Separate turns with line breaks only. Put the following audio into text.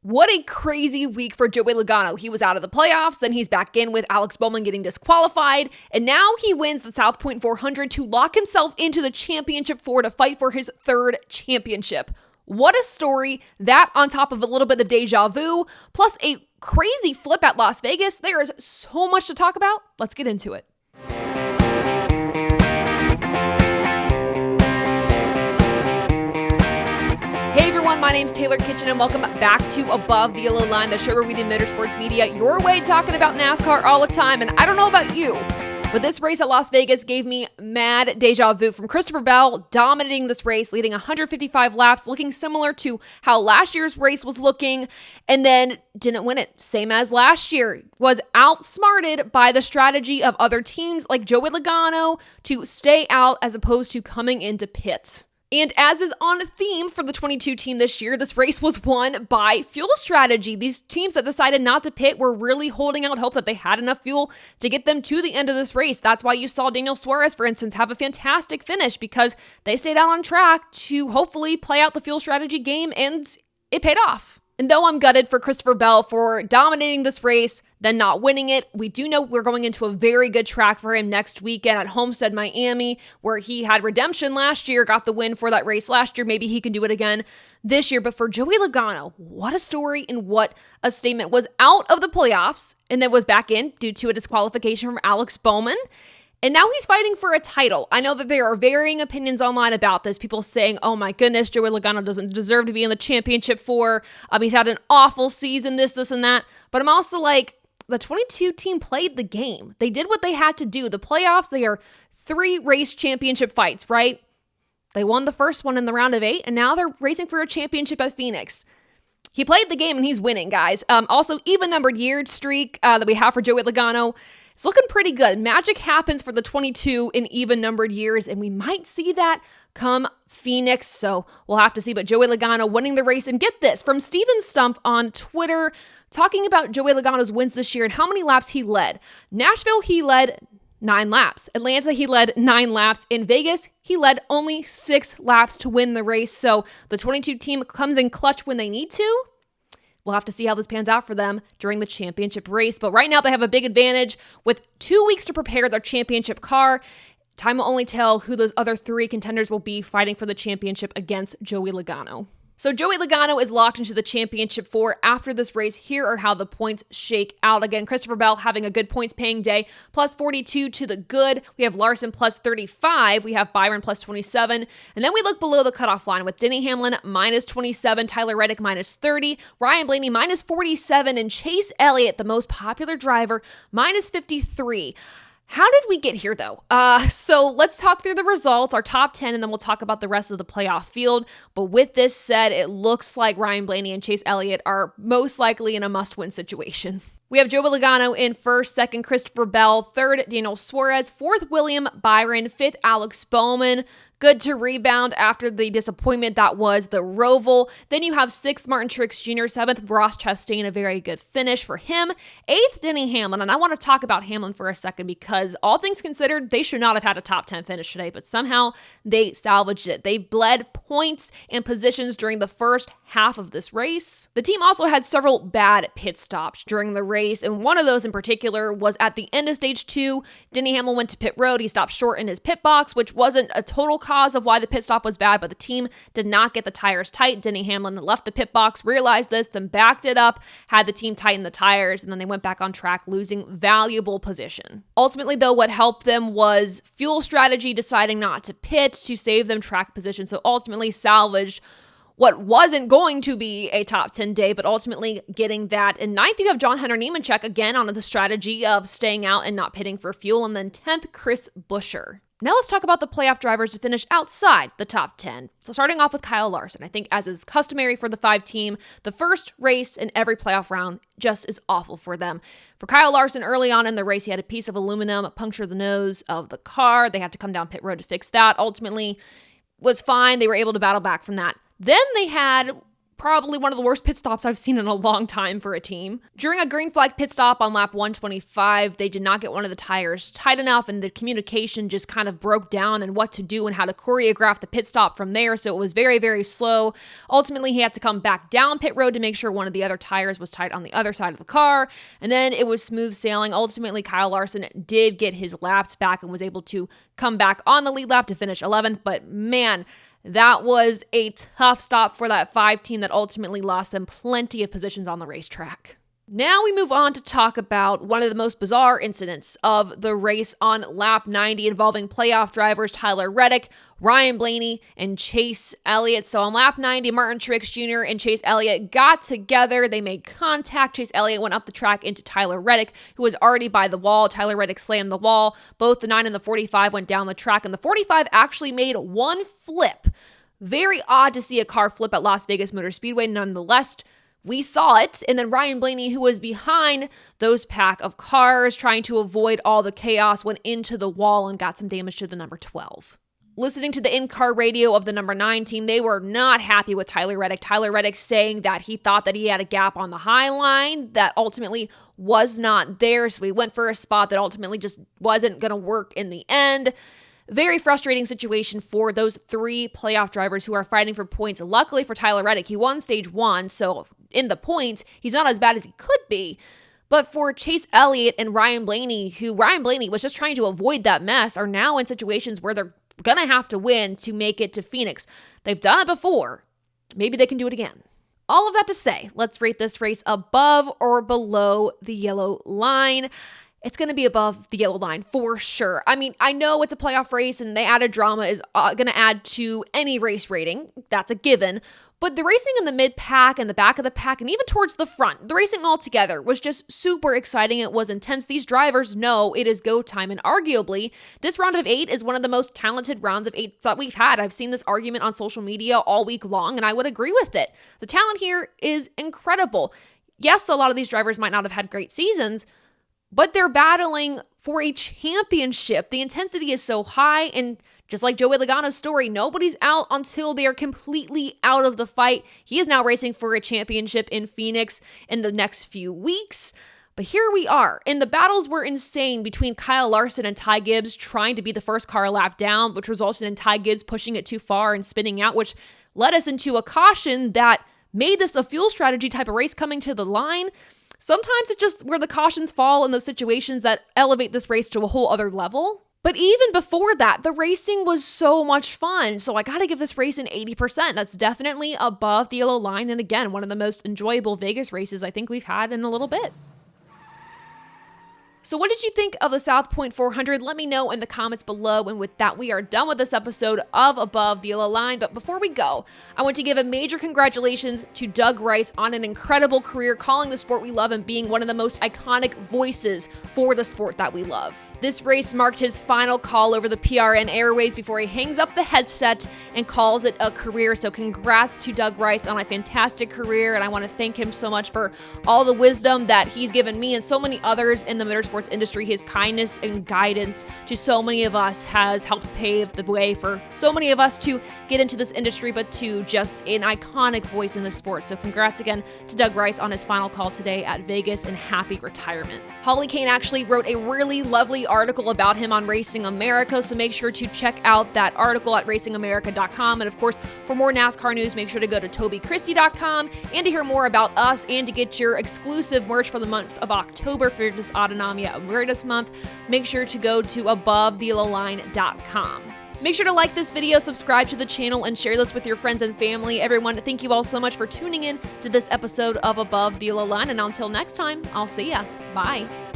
What a crazy week for Joey Logano. He was out of the playoffs, then he's back in with Alex Bowman getting disqualified, and now he wins the South Point 400 to lock himself into the championship four to fight for his third championship. What a story. That on top of a little bit of deja vu, plus a crazy flip at Las Vegas. There is so much to talk about. Let's get into it. Hey everyone, my name's Taylor Kitchen and welcome back to Above the Yellow Line, the show where we do motorsports media your way talking about NASCAR all the time. And I don't know about you, but this race at Las Vegas gave me mad deja vu from Christopher Bell dominating this race, leading 155 laps, looking similar to how last year's race was looking, and then didn't win it. Same as last year, was outsmarted by the strategy of other teams like Joey Logano to stay out as opposed to coming into pits. And as is on theme for the 22 team this year, this race was won by fuel strategy. These teams that decided not to pit were really holding out hope that they had enough fuel to get them to the end of this race. That's why you saw Daniel Suarez, for instance, have a fantastic finish because they stayed out on track to hopefully play out the fuel strategy game, and it paid off. And though I'm gutted for Christopher Bell for dominating this race, then not winning it, we do know we're going into a very good track for him next weekend at Homestead, Miami, where he had redemption last year, got the win for that race last year. Maybe he can do it again this year. But for Joey Logano, what a story and what a statement. Was out of the playoffs and then was back in due to a disqualification from Alex Bowman. And now he's fighting for a title. I know that there are varying opinions online about this. People saying, oh my goodness, Joey Logano doesn't deserve to be in the championship four. He's had an awful season, this, and that. But I'm also like, the 22 team played the game. They did what they had to do. The playoffs, they are 3 race championship fights, right? They won the first one in the round of 8, and now they're racing for a championship at Phoenix. He played the game and he's winning, guys. Also, even numbered year streak that we have for Joey Logano, it's looking pretty good. Magic happens for the 22 in even numbered years, and we might see that come Phoenix, so we'll have to see. But Joey Logano winning the race, and get this, from Steven Stump on Twitter, talking about Joey Logano's wins this year and how many laps he led. Nashville, he led 9 laps. Atlanta, he led 9 laps. In Vegas, he led only 6 laps to win the race, so the 22 team comes in clutch when they need to. We'll have to see how this pans out for them during the championship race. But right now they have a big advantage with 2 weeks to prepare their championship car. Time will only tell who those other 3 contenders will be fighting for the championship against Joey Logano. So Joey Logano is locked into the championship four after this race. Here are how the points shake out. Again, Christopher Bell having a good points paying day, plus 42 to the good. We have Larson plus 35. We have Byron plus 27. And then we look below the cutoff line with Denny Hamlin minus 27, Tyler Reddick minus 30, Ryan Blaney minus 47, and Chase Elliott, the most popular driver, minus 53. How did we get here, though? So let's talk through the results, our top 10, and then we'll talk about the rest of the playoff field. But with this said, it looks like Ryan Blaney and Chase Elliott are most likely in a must-win situation. We have Joey Logano in first, second Christopher Bell, third Daniel Suarez, fourth William Byron, fifth Alex Bowman. Good to rebound after the disappointment that was the ROVAL. Then you have sixth Martin Truex Jr., seventh Ross Chastain, a very good finish for him. Eighth Denny Hamlin, and I want to talk about Hamlin for a second because all things considered, they should not have had a top 10 finish today, but somehow they salvaged it. They bled points and positions during the first half of this race. The team also had several bad pit stops during the race, and one of those in particular was at the end of stage 2. Denny Hamlin went to pit road. He stopped short in his pit box, which wasn't a total cause of why the pit stop was bad, but the team did not get the tires tight. Denny Hamlin left the pit box, realized this, then backed it up, had the team tighten the tires, and then they went back on track, losing valuable position. Ultimately, though, what helped them was fuel strategy, deciding not to pit to save them track position, so ultimately salvaged what wasn't going to be a top 10 day, but ultimately getting that. In ninth, you have John Hunter Nemechek again on the strategy of staying out and not pitting for fuel. And then 10th, Chris Buescher. Now let's talk about the playoff drivers to finish outside the top 10. So starting off with Kyle Larson, I think as is customary for the 5 team, the first race in every playoff round just is awful for them. For Kyle Larson, early on in the race, he had a piece of aluminum puncture the nose of the car. They had to come down pit road to fix that. Ultimately was fine. They were able to battle back from that. Then they had probably one of the worst pit stops I've seen in a long time for a team. During a green flag pit stop on lap 125, they did not get one of the tires tight enough, and the communication just kind of broke down and what to do and how to choreograph the pit stop from there, so it was very, very slow. Ultimately, he had to come back down pit road to make sure one of the other tires was tight on the other side of the car, and then it was smooth sailing. Ultimately, Kyle Larson did get his laps back and was able to come back on the lead lap to finish 11th, but man, that was a tough stop for that 5 team that ultimately lost them plenty of positions on the racetrack. Now we move on to talk about one of the most bizarre incidents of the race on lap 90 involving playoff drivers Tyler Reddick, Ryan Blaney, and Chase Elliott. So on lap 90, Martin Truex Jr. and Chase Elliott got together. They made contact. Chase Elliott went up the track into Tyler Reddick, who was already by the wall. Tyler Reddick slammed the wall. Both the 9 and the 45 went down the track, and the 45 actually made one flip. Very odd to see a car flip at Las Vegas Motor Speedway. Nonetheless, we saw it, and then Ryan Blaney, who was behind those pack of cars trying to avoid all the chaos, went into the wall and got some damage to the number 12. Listening to the in-car radio of the number 9 team, they were not happy with Tyler Reddick. Tyler Reddick saying that he thought that he had a gap on the high line that ultimately was not there, so he went for a spot that ultimately just wasn't going to work in the end. Very frustrating situation for those 3 playoff drivers who are fighting for points. Luckily for Tyler Reddick, he won stage 1, so in the points, he's not as bad as he could be. But for Chase Elliott and Ryan Blaney, who Ryan Blaney was just trying to avoid that mess, are now in situations where they're going to have to win to make it to Phoenix. They've done it before. Maybe they can do it again. All of that to say, let's rate this race above or below the yellow line. It's going to be above the yellow line for sure. I mean, I know it's a playoff race and the added drama is going to add to any race rating. That's a given. But the racing in the mid-pack and the back of the pack and even towards the front, the racing all together was just super exciting. It was intense. These drivers know it is go time. And arguably, this round of 8 is one of the most talented rounds of 8 that we've had. I've seen this argument on social media all week long, and I would agree with it. The talent here is incredible. Yes, a lot of these drivers might not have had great seasons, but they're battling for a championship. The intensity is so high, and just like Joey Logano's story, nobody's out until they are completely out of the fight. He is now racing for a championship in Phoenix in the next few weeks. But here we are, and the battles were insane between Kyle Larson and Ty Gibbs trying to be the first car lap down, which resulted in Ty Gibbs pushing it too far and spinning out, which led us into a caution that made this a fuel strategy type of race coming to the line. Sometimes it's just where the cautions fall in those situations that elevate this race to a whole other level. But even before that, the racing was so much fun. So I got to give this race an 80%. That's definitely above the yellow line. And again, one of the most enjoyable Vegas races I think we've had in a little bit. So what did you think of the South Point 400? Let me know in the comments below. And with that, we are done with this episode of Above the Yellow Line. But before we go, I want to give a major congratulations to Doug Rice on an incredible career calling the sport we love and being one of the most iconic voices for the sport that we love. This race marked his final call over the PRN airways before he hangs up the headset and calls it a career. So congrats to Doug Rice on a fantastic career. And I want to thank him so much for all the wisdom that he's given me and so many others in the motorsports industry. His kindness and guidance to so many of us has helped pave the way for so many of us to get into this industry, but to just an iconic voice in the sport. So congrats again to Doug Rice on his final call today at Vegas, and happy retirement. Holly Kane actually wrote a really lovely article about him on Racing America, so make sure to check out that article at racingamerica.com. And of course, for more NASCAR news, make sure to go to TobyChristie.com, and to hear more about us and to get your exclusive merch for the month of October for Dysautonomia Awareness Month, make sure to go to AboveTheYellowLine.com. Make sure to like this video, subscribe to the channel, and share this with your friends and family. Everyone, thank you all so much for tuning in to this episode of Above the Yellow Line, and until next time, I'll see ya. Bye.